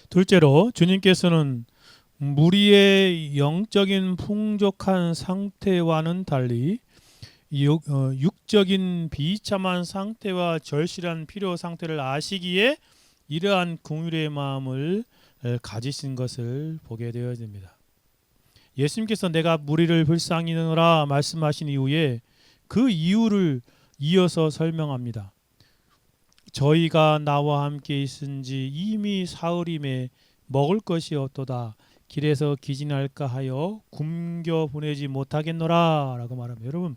둘째로 주님께서는 무리의 영적인 풍족한 상태와는 달리 육적인 비참한 상태와 절실한 필요 상태를 아시기에 이러한 긍휼의 마음을 가지신 것을 보게 되어야 됩니다. 예수님께서 내가 무리를 불쌍히 여기노라 말씀하신 이후에 그 이유를 이어서 설명합니다. 저희가 나와 함께 있은지 이미 사흘임에 먹을 것이 없도다. 길에서 기진할까 하여 굶겨 보내지 못하겠노라 라고 말합니다. 여러분,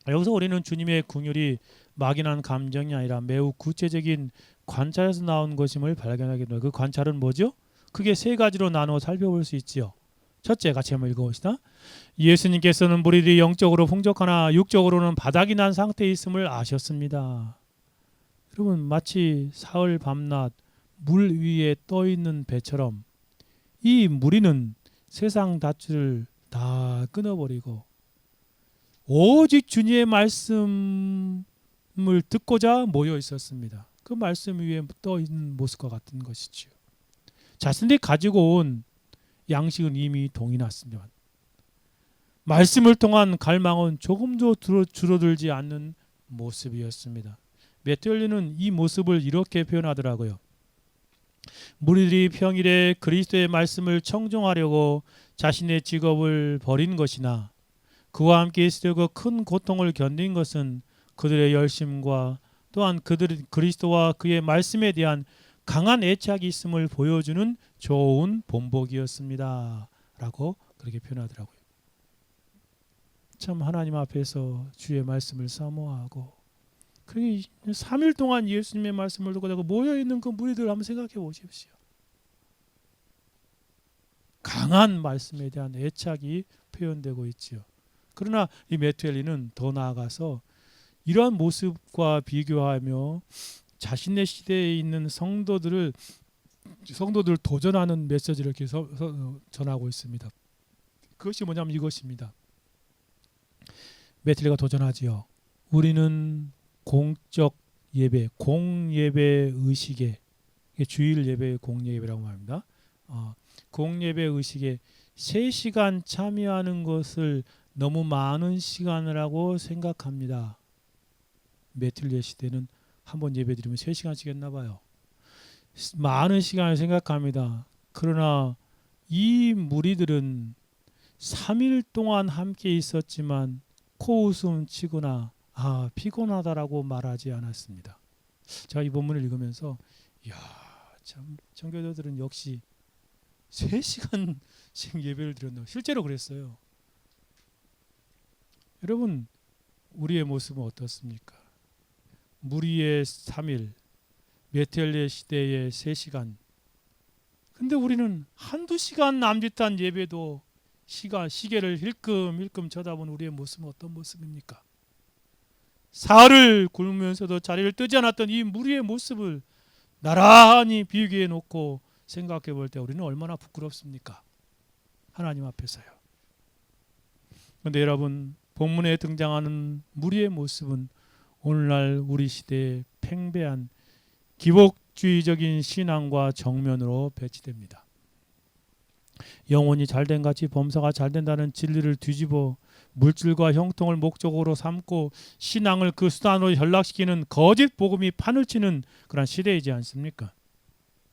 여기서 우리는 주님의 긍휼이 막연한 감정이 아니라 매우 구체적인 관찰에서 나온 것임을 발견하게 됩니다. 그 관찰은 뭐죠? 크게 세 가지로 나누어 살펴볼 수 있지요. 첫째, 같이 한번 읽어봅시다. 예수님께서는 무리들이 영적으로 풍족하나 육적으로는 바닥이 난 상태에 있음을 아셨습니다. 여러분, 마치 사흘 밤낮 물 위에 떠 있는 배처럼 이 무리는 세상 다투를 다 끊어버리고 오직 주님의 말씀을 듣고자 모여 있었습니다. 그 말씀 위에 떠 있는 모습과 같은 것이지요. 자신들이 가지고 온 양식은 이미 동이 났습니다. 말씀을 통한 갈망은 조금도 줄어들지 않는 모습이었습니다. 메테올리는 이 모습을 이렇게 표현하더라고요. 무리들이 평일에 그리스도의 말씀을 청종하려고 자신의 직업을 버린 것이나 그와 함께 있으려고 큰 고통을 견딘 것은 그들의 열심과 또한 그들이 그리스도와 그의 말씀에 대한 강한 애착이 있음을 보여주는 좋은 본보기였습니다. 라고 그렇게 표현하더라고요. 참 하나님 앞에서 주의 말씀을 사모하고 3일 동안 예수님의 말씀을 듣고 모여있는 그 무리들 한번 생각해 보십시오. 강한 말씀에 대한 애착이 표현되고 있지요. 그러나 이 메투엘리는 더 나아가서 이러한 모습과 비교하며 자신의 시대에 있는 성도들 도전하는 메시지를 이렇게 전하고 있습니다. 그것이 뭐냐면 이것입니다. 메투엘리가 도전하지요. 우리는 공적 예배, 공예배 의식에 주일 예배 공예배라고 말합니다. 공예배 의식에 3시간 참여하는 것을 너무 많은 시간을 하고 생각합니다. 메틀리의 시대는 한번 예배 드리면 3시간씩 했나 봐요. 많은 시간을 생각합니다. 그러나 이 무리들은 3일 동안 함께 있었지만 코웃음 치거나 피곤하다라고 말하지 않았습니다. 제가 이 본문을 읽으면서 참 청교도들은 역시 3시간씩 예배를 드렸나. 실제로 그랬어요. 여러분, 우리의 모습은 어떻습니까? 무리의 3일, 메텔리의 시대의 3시간. 근데 우리는 한두 시간 남짓한 예배도 시계를 힐끔힐끔 쳐다보는 우리의 모습은 어떤 모습입니까? 사흘을 굶으면서도 자리를 뜨지 않았던 이 무리의 모습을 나란히 비교해 놓고 생각해 볼 때 우리는 얼마나 부끄럽습니까? 하나님 앞에서요. 그런데 여러분, 본문에 등장하는 무리의 모습은 오늘날 우리 시대의 팽배한 기복주의적인 신앙과 정면으로 배치됩니다. 영혼이 잘된 같이 범사가 잘된다는 진리를 뒤집어 물질과 형통을 목적으로 삼고 신앙을 그 수단으로 전락시키는 거짓 복음이 판을 치는 그런 시대이지 않습니까?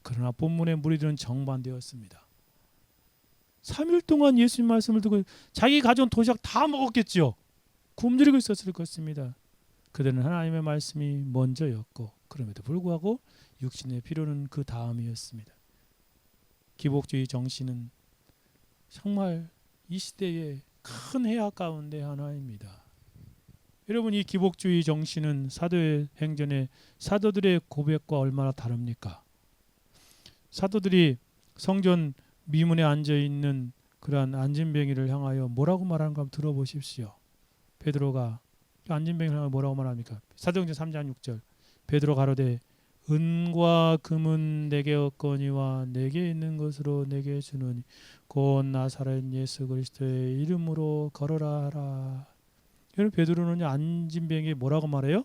그러나 본문의 무리들은 정반대였습니다. 3일 동안 예수님 말씀을 듣고 자기 가져온 도시락 다 먹었겠죠. 굶주리고 있었을 것입니다. 그들은 하나님의 말씀이 먼저였고 그럼에도 불구하고 육신의 필요는 그 다음이었습니다. 기복주의 정신은 정말 이 시대의 큰 해악 가운데 하나입니다. 여러분, 이 기복주의 정신은 사도의 행전의 사도들의 고백과 얼마나 다릅니까? 사도들이 성전 미문에 앉아있는 그러한 안진뱅이를 향하여 뭐라고 말하는가 한번 들어보십시오. 베드로가 안진뱅이를 향하여 뭐라고 말합니까? 사도행전 3장 6절 베드로 가로되 은과 금은 내게 없거니와 내게 있는 것으로 내게 주노니 곧 나사렛 예수 그리스도의 이름으로 걸어라 하라. 여러분, 베드로는 안진뱅이에 뭐라고 말해요?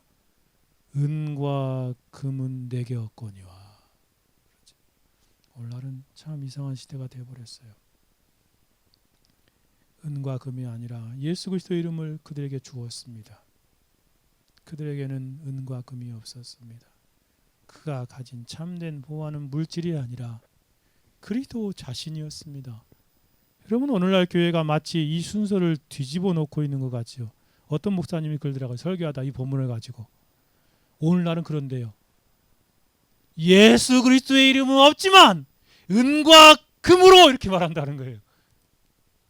은과 금은 내게 없거니와. 참 이상한 시대가 되어버렸어요. 은과 금이 아니라 예수 그리스도의 이름을 그들에게 주었습니다. 그들에게는 은과 금이 없었습니다. 그가 가진 참된 보화는 물질이 아니라 그리스도 자신이었습니다. 여러분, 오늘날 교회가 마치 이 순서를 뒤집어 놓고 있는 것 같지요. 어떤 목사님이 글들하고 설교하다 이 본문을 가지고 오늘날은 그런데요. 예수 그리스도의 이름은 없지만 은과 금으로 이렇게 말한다는 거예요.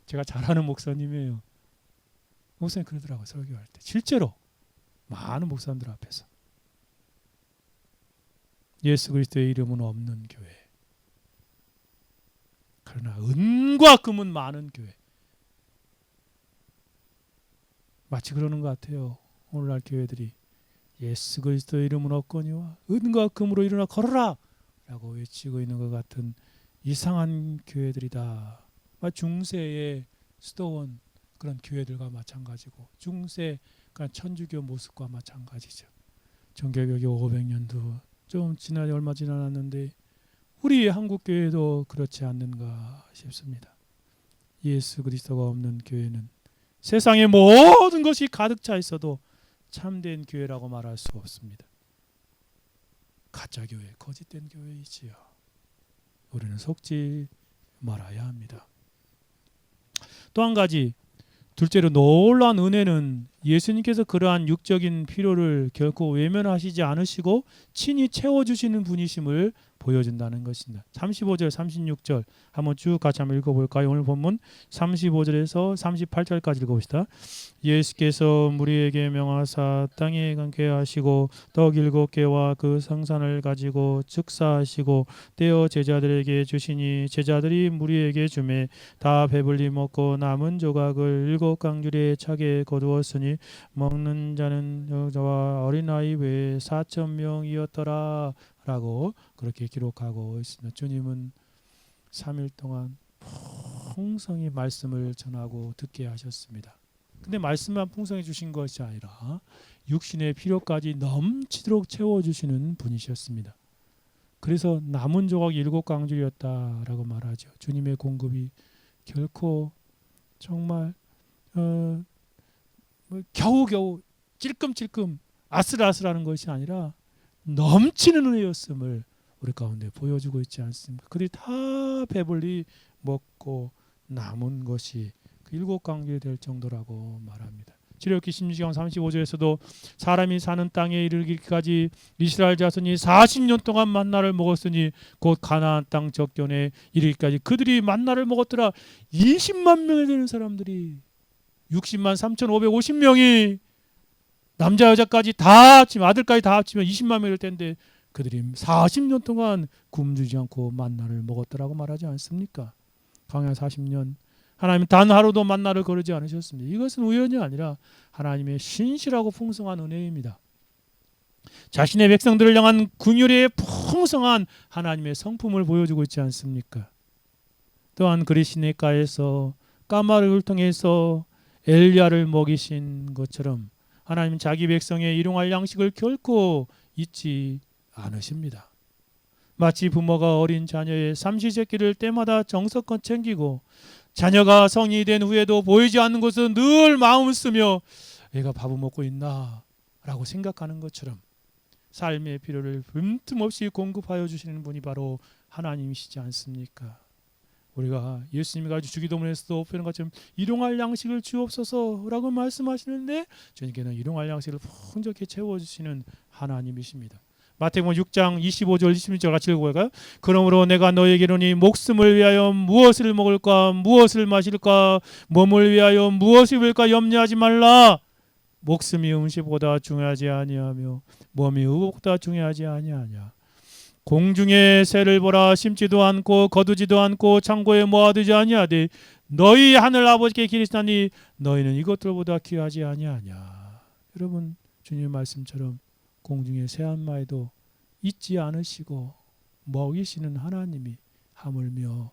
제가 잘 아는 목사님이에요. 목사님 그러더라고요. 설교할 때. 실제로 많은 목사님들 앞에서 예수 그리스도의 이름은 없는 교회, 그러나 은과 금은 많은 교회. 마치 그러는 것 같아요. 오늘날 교회들이 예수 그리스도의 이름은 없거니와 은과 금으로 일어나 걸어라 라고 외치고 있는 것 같은 이상한 교회들이다. 중세의 수도원 그런 교회들과 마찬가지고 중세 그런 천주교 모습과 마찬가지죠. 종교개혁이 500년도 좀 얼마 지나놨는데 우리 한국 교회도 그렇지 않는가 싶습니다. 예수 그리스도가 없는 교회는 세상의 모든 것이 가득 차 있어도 참된 교회라고 말할 수 없습니다. 가짜 교회, 거짓된 교회이지요. 우리는 속지 말아야 합니다. 또 한 가지, 둘째로 놀라운 은혜는 예수님께서 그러한 육적인 필요를 결코 외면하시지 않으시고 친히 채워주시는 분이심을 보여준다는 것입니다. 35절 36절 한번 쭉 같이 한번 읽어볼까요? 오늘 본문 35절에서 38절까지 읽어봅시다. 예수께서 무리에게 명하사 땅에 감게 하시고 떡 7개와 그 성산을 가지고 즉사하시고 떼어 제자들에게 주시니 제자들이 무리에게 주매 다 배불리 먹고 남은 조각을 7강줄에 차게 거두었으니 먹는 자는 여자와 어린아이 외에 4,000명이었더라 라고 그렇게 기록하고 있습니다. 주님은 3일 동안 풍성히 말씀을 전하고 듣게 하셨습니다. 근데 말씀만 풍성해 주신 것이 아니라 육신의 필요까지 넘치도록 채워주시는 분이셨습니다. 그래서 남은 조각 7강줄이었다라고 말하죠. 주님의 공급이 결코 정말 겨우겨우 찔끔찔끔 아슬아슬하는 것이 아니라 넘치는 은혜였음을 우리 가운데 보여주고 있지 않습니까? 그들이 다 배불리 먹고 남은 것이 그 7강줄이 될 정도라고 말합니다. 출애굽기 16장 35절에서도 사람이 사는 땅에 이르기까지 이스라엘 자손이 40년 동안 만나를 먹었으니 곧 가나안 땅 적견에 이르기까지 그들이 만나를 먹었더라. 20만 명이 되는 사람들이 60만 3,550명이 남자 여자까지 다 합치면 아들까지 다 합치면 20만 명일 텐데 그들이 40년 동안 굶주리지 않고 만나를 먹었더라고 말하지 않습니까? 광야 40년 하나님은 단 하루도 만나를 거르지 않으셨습니다. 이것은 우연이 아니라 하나님의 신실하고 풍성한 은혜입니다. 자신의 백성들을 향한 긍휼의 풍성한 하나님의 성품을 보여주고 있지 않습니까? 또한 그리 시내가에서 까마르를 통해서 엘리야를 먹이신 것처럼 하나님은 자기 백성의 일용할 양식을 결코 잊지 않으십니다. 마치 부모가 어린 자녀의 삼시세끼를 때마다 정성껏 챙기고 자녀가 성인이 된 후에도 보이지 않는 곳은 늘 마음을 쓰며 애가 밥을 먹고 있나 라고 생각하는 것처럼 삶의 필요를 빈틈없이 공급하여 주시는 분이 바로 하나님이시지 않습니까? 우리가 예수님이 가지고 주기도문에서도 표현한 것처럼 일용할 양식을 주옵소서라고 말씀하시는데 주님께는 일용할 양식을 풍족히 채워주시는 하나님이십니다. 마태복음 6장 25절 26절 같이 읽어볼까요? 그러므로 내가 너에게 이르노니 목숨을 위하여 무엇을 먹을까 무엇을 마실까 몸을 위하여 무엇을 입을까 염려하지 말라. 목숨이 음식보다 중요하지 아니하며 몸이 의복보다 중요하지 아니하냐. 공중의 새를 보라. 심지도 않고 거두지도 않고 창고에 모아두지 아니하되 너희 하늘 아버지께 기르시나니 너희는 이것들보다 귀하지 아니하냐. 여러분, 주님의 말씀처럼 공중의 새 한 마리도 잊지 않으시고 먹이시는 하나님이 하물며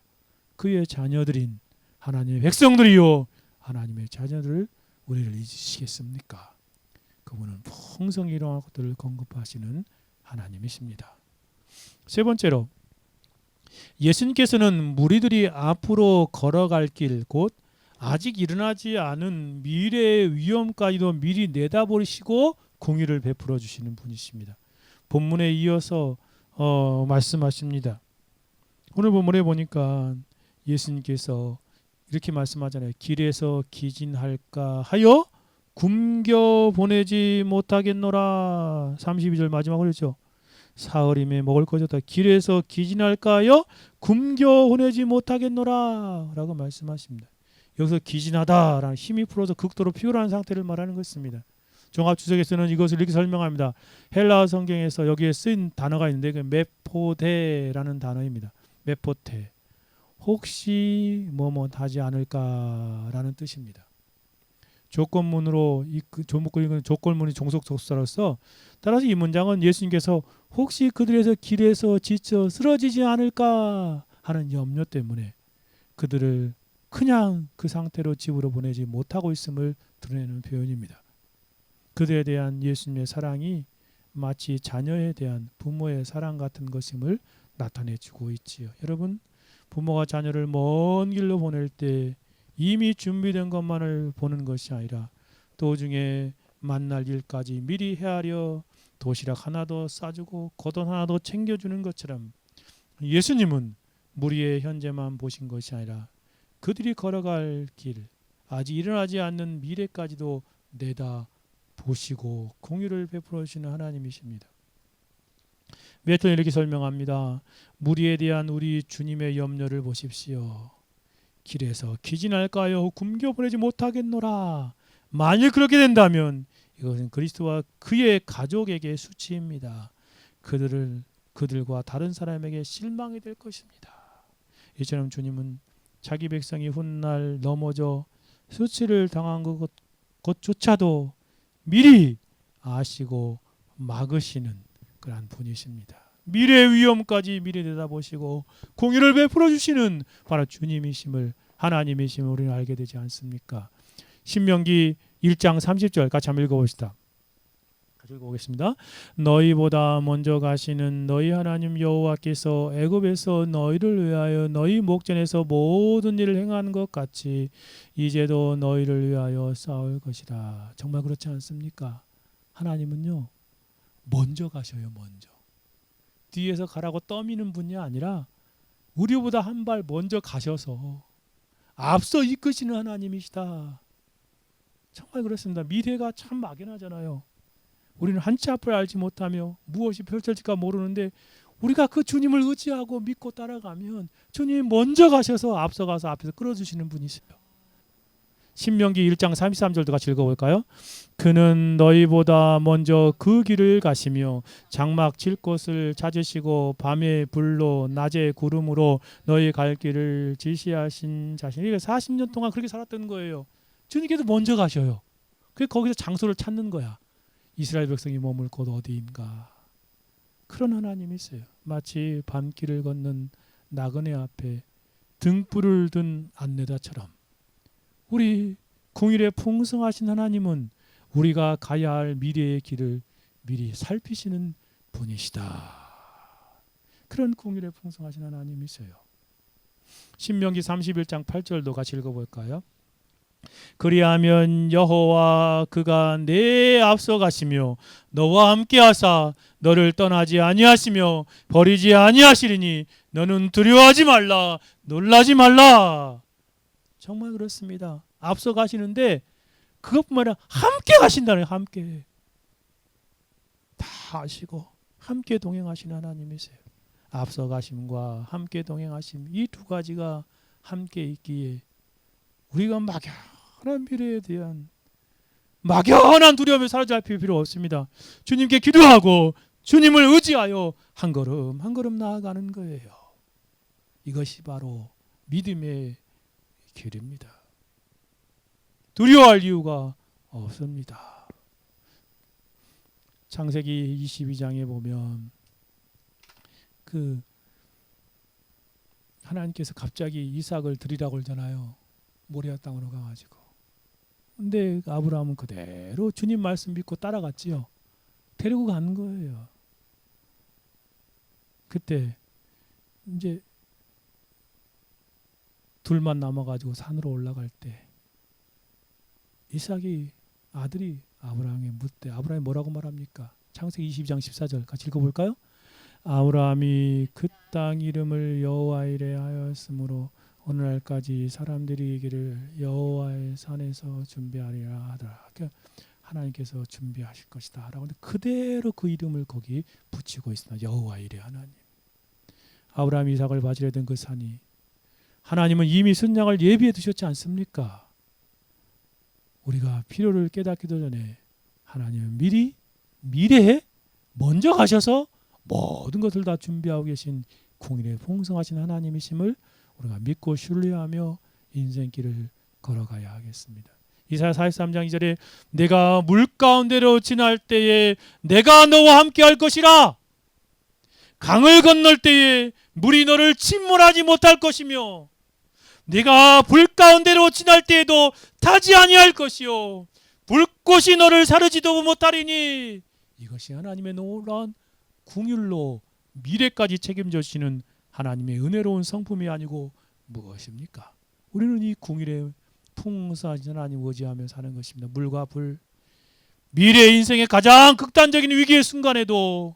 그의 자녀들인 하나님의 백성들이요 하나님의 자녀들을 우리를 잊으시겠습니까? 그분은 풍성히 일어날 것들을 공급하시는 하나님이십니다. 세 번째로 예수님께서는 무리들이 앞으로 걸어갈 길, 곧 아직 일어나지 않은 미래의 위험까지도 미리 내다보시고 공의를 베풀어 주시는 분이십니다. 본문에 이어서 말씀하십니다. 오늘 본문에 보니까 예수님께서 이렇게 말씀하잖아요. 길에서 기진할까 하여 굶겨 보내지 못하겠노라. 32절 마지막으로 그랬죠. 사흘이면 먹을 것이 없다. 길에서 기진할까 하여 굶겨 보내지 못하겠노라 라고 말씀하십니다. 여기서 기진하다라는 힘이 풀어서 극도로 피곤한 상태를 말하는 것입니다. 종합주석에서는 이것을 이렇게 설명합니다. 헬라어 성경에서 여기에 쓰인 단어가 있는데 그 메포데라는 단어입니다. 메포테. 혹시 뭐뭐하지 않을까라는 뜻입니다. 조건문으로 조건문이 종속조사로서 따라서 이 문장은 예수님께서 혹시 그들에서 길에서 지쳐 쓰러지지 않을까 하는 염려 때문에 그들을 그냥 그 상태로 집으로 보내지 못하고 있음을 드러내는 표현입니다. 그들에 대한 예수님의 사랑이 마치 자녀에 대한 부모의 사랑 같은 것임을 나타내주고 있지요. 여러분, 부모가 자녀를 먼 길로 보낼 때 이미 준비된 것만을 보는 것이 아니라 도중에 만날 일까지 미리 헤아려 도시락 하나도 싸주고 겉옷 하나도 챙겨주는 것처럼 예수님은 무리의 현재만 보신 것이 아니라 그들이 걸어갈 길, 아직 일어나지 않는 미래까지도 내다 보시고 공유를 베풀어 주시는 하나님이십니다. 메토는 이렇게 설명합니다. 무리에 대한 우리 주님의 염려를 보십시오. 길에서 기진할까요? 굶겨보내지 못하겠노라. 만일 그렇게 된다면 이것은 그리스도와 그의 가족에게 수치입니다. 그들과 다른 사람에게 실망이 될 것입니다. 이처럼 주님은 자기 백성이 훗날 넘어져 수치를 당한 것조차도 미리 아시고 막으시는 그러한 분이십니다. 미래의 위험까지 미리 내다보시고 공의를 베풀어 주시는 바로 주님이심을, 하나님이심을 우리는 알게 되지 않습니까? 신명기 1장 30절 같이 한번 읽어봅시다. 읽어보겠습니다. 너희보다 먼저 가시는 너희 하나님 여호와께서 애굽에서 너희를 위하여 너희 목전에서 모든 일을 행한 것 같이 이제도 너희를 위하여 싸울 것이라. 정말 그렇지 않습니까? 하나님은요, 먼저 가셔요. 먼저. 뒤에서 가라고 떠미는 분이 아니라 우리보다 한 발 먼저 가셔서 앞서 이끄시는 하나님이시다. 정말 그렇습니다. 미래가 참 막연하잖아요. 우리는 한치 앞을 알지 못하며 무엇이 펼쳐질까 모르는데 우리가 그 주님을 의지하고 믿고 따라가면 주님이 먼저 가셔서 앞서가서 앞에서 끌어주시는 분이세요. 신명기 1장 33절도 같이 읽어볼까요? 그는 너희보다 먼저 그 길을 가시며 장막 칠 곳을 찾으시고 밤에 불로 낮에 구름으로 너희 갈 길을 지시하신 자신. 이게 40년 동안 그렇게 살았던 거예요. 주님께서 먼저 가셔요. 그래서 거기서 장소를 찾는 거야. 이스라엘 백성이 머물 곳 어디인가. 그런 하나님이 있어요. 마치 밤길을 걷는 나그네 앞에 등불을 든 안내다처럼 우리 공일에 풍성하신 하나님은 우리가 가야 할 미래의 길을 미리 살피시는 분이시다. 그런 공일에 풍성하신 하나님이 있어요. 신명기 31장 8절도 같이 읽어볼까요? 그리하면 여호와 그가 내 앞서 가시며 너와 함께 하사 너를 떠나지 아니하시며 버리지 아니하시리니 너는 두려워하지 말라 놀라지 말라. 정말 그렇습니다. 앞서 가시는데 그것뿐만 아니라 함께 가신다는, 함께 다 아시고 함께 동행하시는 하나님이세요. 앞서 가심과 함께 동행하심, 이 두 가지가 함께 있기에 우리가 막연한 미래에 대한 막연한 두려움에 사로잡힐 필요 없습니다. 주님께 기도하고 주님을 의지하여 한 걸음 한 걸음 나아가는 거예요. 이것이 바로 믿음의 길입니다. 두려워할 이유가 없습니다. 창세기 22장에 보면 그 하나님께서 갑자기 이삭을 드리라고 그러잖아요. 모리아 땅으로 가가지고. 근데 아브라함은 그대로 주님 말씀 믿고 따라갔지요. 데리고 간 거예요. 그때 이제 둘만 남아가지고 산으로 올라갈 때 이삭이 아들이 아브라함에게 묻되 아브라함이 뭐라고 말합니까? 창세기 22장 14절 같이 읽어볼까요? 아브라함이 그 땅 이름을 여호와 이레 하였으므로 오늘날까지 사람들이 이기를 여호와의 산에서 준비하리라 하더라. 그러니까 하나님께서 준비하실 것이다 라고 하는데 그대로 그 이름을 거기 붙이고 있습니다. 여호와 이레 하나님. 아브라함이 이삭을 바치려 던 그 산이 하나님은 이미 순양을 예비해 두셨지 않습니까? 우리가 필요를 깨닫기도 전에 하나님은 미리 미래에 먼저 가셔서 모든 것을 다 준비하고 계신 공일에 풍성하신 하나님이심을 우리가 믿고 신뢰하며 인생길을 걸어가야 하겠습니다. 이사야 43장 2절에 내가 물 가운데로 지날 때에 내가 너와 함께 할 것이라 강을 건널 때에 물이 너를 침몰하지 못할 것이며 네가 불 가운데로 지날 때에도 타지 아니할 것이요 불꽃이 너를 사르지도 못하리니 이것이 하나님의 놀라운 궁율로 미래까지 책임져 주시는 하나님의 은혜로운 성품이 아니고 무엇입니까? 우리는 이 궁율에 풍성하신 하나님 의지하며 사는 것입니다. 물과 불, 미래 인생의 가장 극단적인 위기의 순간에도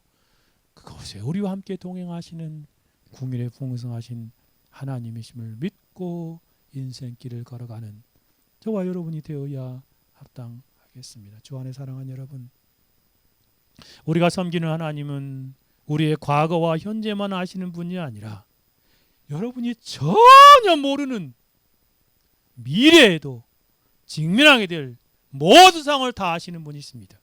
그것에 우리와 함께 동행하시는 궁율에 풍성하신 하나님이심을 믿고 인생길을 걸어가는 저와 여러분이 되어야 합당하겠습니다. 주 안에 사랑하는 여러분, 우리가 섬기는 하나님은 우리의 과거와 현재만 아시는 분이 아니라 여러분이 전혀 모르는 미래에도 직면하게 될 모든 상황을 다 아시는 분이 있습니다.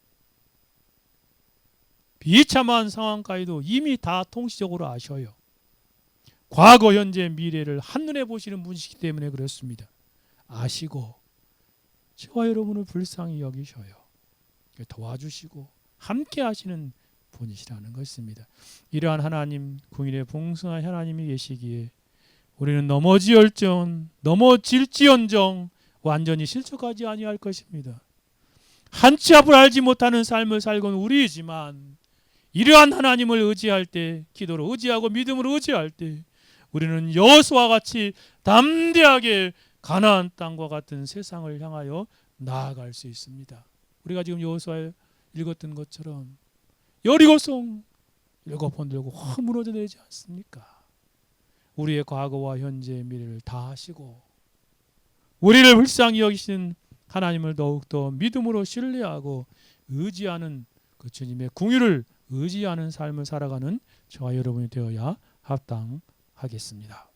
비참한 상황까지도 이미 다 통치적으로 아셔요. 과거, 현재, 미래를 한눈에 보시는 분이시기 때문에 그렇습니다. 아시고 저와 여러분을 불쌍히 여기셔요. 도와주시고 함께 하시는 분이시라는 것입니다. 이러한 하나님, 궁일의 풍성한 하나님이 계시기에 우리는 넘어질지언정 완전히 실족하지 아니할 것입니다. 한치 앞을 알지 못하는 삶을 살고는 우리이지만 이러한 하나님을 의지할 때, 기도로 의지하고 믿음으로 의지할 때 우리는 여호수아와 같이 담대하게 가나안 땅과 같은 세상을 향하여 나아갈 수 있습니다. 우리가 지금 여호수아에 읽었던 것처럼 여리고성 7번 들고 확 무너져 내지 않습니까? 우리의 과거와 현재 미래를 다 아시고 우리를 불쌍히 여기신 하나님을 더욱더 믿음으로 신뢰하고 의지하는 그 주님의 궁유를 의지하는 삶을 살아가는 저와 여러분이 되어야 합당하겠습니다.